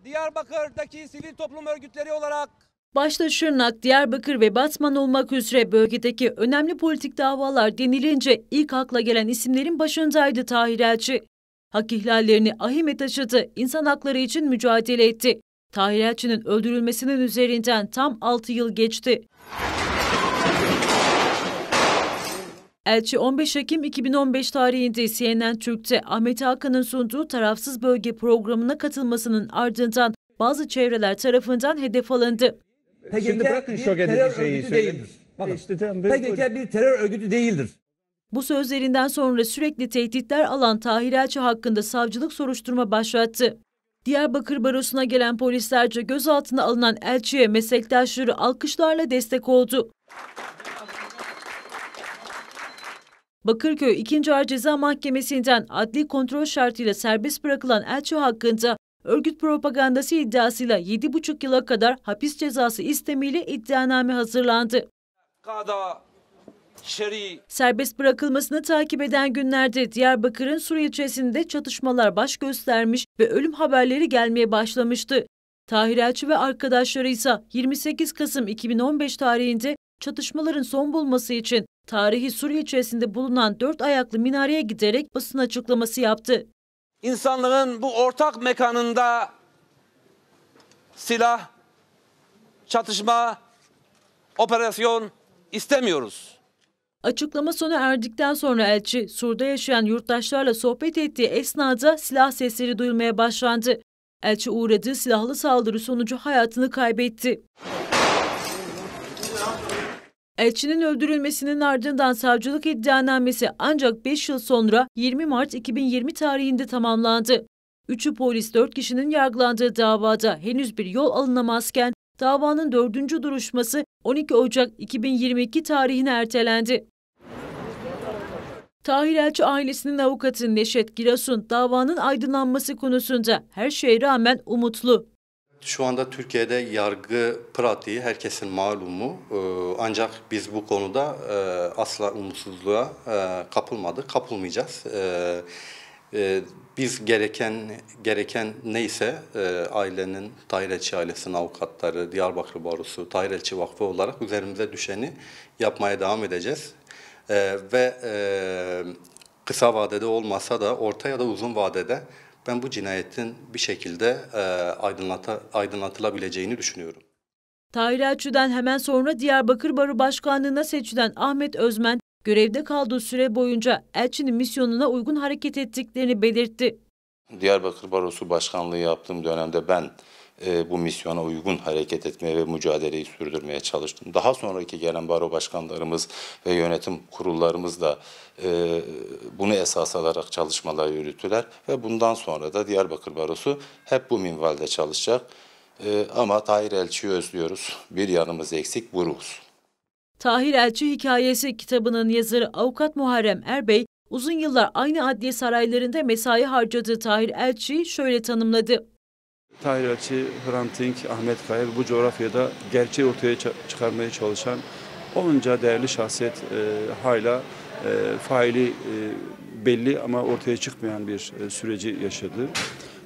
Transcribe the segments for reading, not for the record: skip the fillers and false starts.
Diyarbakır'daki sivil toplum örgütleri olarak başta Şırnak, Diyarbakır ve Batman olmak üzere bölgedeki önemli politik davalar denilince ilk akla gelen isimlerin başındaydı Tahir Elçi. Hak ihlallerini ahime taşıdı, insan hakları için mücadele etti. Tahir Elçi'nin öldürülmesinin üzerinden tam 6 yıl geçti. Elçi 15 Ekim 2015 tarihinde CNN Türk'te Ahmet Hakan'ın sunduğu Tarafsız Bölge programına katılmasının ardından bazı çevreler tarafından hedef alındı. PKK bırakın şok edici şeyi değildir. PKK bir terör örgütü değildir. Bu sözlerinden sonra sürekli tehditler alan Tahir Elçi hakkında savcılık soruşturma başlattı. Diyarbakır Barosu'na gelen polislerce gözaltına alınan Elçi'ye meslektaşları alkışlarla destek oldu. Bakırköy 2. Ağır Ceza Mahkemesi'nden adli kontrol şartıyla serbest bırakılan Elçi hakkında örgüt propagandası iddiasıyla 7,5 yıla kadar hapis cezası istemiyle iddianame hazırlandı. Serbest bırakılmasını takip eden günlerde Diyarbakır'ın Sur ilçesinde çatışmalar baş göstermiş ve ölüm haberleri gelmeye başlamıştı. Tahir Elçi ve arkadaşları ise 28 Kasım 2015 tarihinde çatışmaların son bulması için tarihi Sur ilçesinde bulunan 4 ayaklı minareye giderek basın açıklaması yaptı. İnsanlığın bu ortak mekanında silah, çatışma, operasyon istemiyoruz. Açıklama sona erdikten sonra Elçi, Sur'da yaşayan yurttaşlarla sohbet ettiği esnada silah sesleri duyulmaya başlandı. Elçi uğradığı silahlı saldırı sonucu hayatını kaybetti. Elçinin öldürülmesinin ardından savcılık iddianamesi ancak 5 yıl sonra 20 Mart 2020 tarihinde tamamlandı. 3'ü polis 4 kişinin yargılandığı davada henüz bir yol alınamazken davanın 4. duruşması 12 Ocak 2022 tarihine ertelendi. Tahir Elçi ailesinin avukatı Neşet Girasun davanın aydınlanması konusunda her şeye rağmen umutlu. Şu anda Türkiye'de yargı pratiği herkesin malumu, ancak biz bu konuda asla umutsuzluğa kapılmadık, kapılmayacağız. Biz gereken neyse ailenin, Tahir Elçi ailesinin avukatları, Diyarbakır Barosu, Tahir Elçi Vakfı olarak üzerimize düşeni yapmaya devam edeceğiz. Ve kısa vadede olmasa da orta ya da uzun vadede ben bu cinayetin bir şekilde aydınlatılabileceğini düşünüyorum. Tahir Elçi'den hemen sonra Diyarbakır Baro Başkanlığı'na seçilen Ahmet Özmen, görevde kaldığı süre boyunca elçinin misyonuna uygun hareket ettiklerini belirtti. Diyarbakır Barosu Başkanlığı yaptığım dönemde ben bu misyona uygun hareket etmeye ve mücadeleyi sürdürmeye çalıştım. Daha sonraki gelen baro başkanlarımız ve yönetim kurullarımız da bunu esas alarak çalışmalar yürüttüler ve bundan sonra da Diyarbakır Barosu hep bu minvalde çalışacak. Ama Tahir Elçi'yi özlüyoruz. Bir yanımız eksik, bu ruhuz. Tahir Elçi Hikayesi kitabının yazarı Avukat Muharrem Erbey, uzun yıllar aynı adliye saraylarında mesai harcadığı Tahir Elçi'yi şöyle tanımladı. Tahir Elçi, Hrant Dink, Ahmet Kaya bu coğrafyada gerçeği ortaya çıkarmaya çalışan onca değerli şahsiyet hala faili belli ama ortaya çıkmayan bir süreci yaşadı.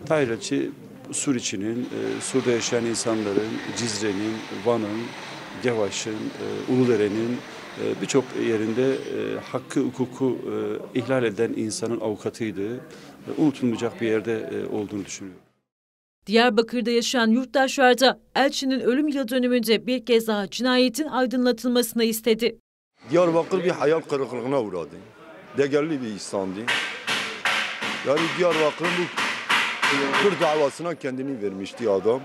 Tahir Elçi, Sur içinin, Sur'da yaşayan insanların, Cizre'nin, Van'ın, Gevaş'ın, Uludere'nin birçok yerinde hakkı, hukuku ihlal eden insanın avukatıydı. Unutulmayacak bir yerde olduğunu düşünüyorum. Diyarbakır'da yaşayan yurttaşlar da Elçi'nin ölüm yıl dönümünde bir kez daha cinayetin aydınlatılmasını istedi. Diyarbakır bir hayal kırıklığına uğradı. Değerli bir insandı. Yani Diyarbakır'ın bu Kürt davasına kendini vermişti adam.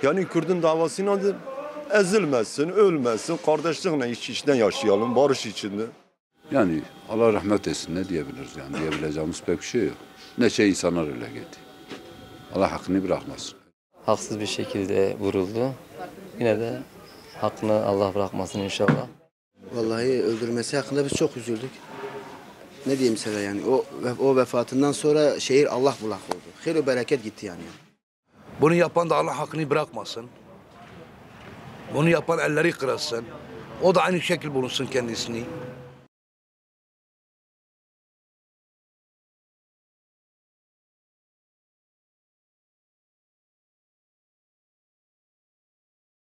Yani Kürt'ün davasına ezilmesin, ölmesin, kardeşlikle iç içten yaşayalım, barış içinde. Yani Allah rahmet etsin, ne diyebiliriz yani, diyebileceğimiz pek bir şey yok. Ne şey insanlar öyle gitti. Allah hakkını bırakmasın. Haksız bir şekilde vuruldu. Yine de hakkını Allah bırakmasın inşallah. Vallahi öldürmesi hakkında biz çok üzüldük. Ne diyeyim size yani, o vefatından sonra şehir Allah bulak oldu. Hayır bereket gitti yani. Bunu yapan da Allah hakkını bırakmasın. Bunu yapan elleri kırılsın. O da aynı şekil bulunsun kendisini.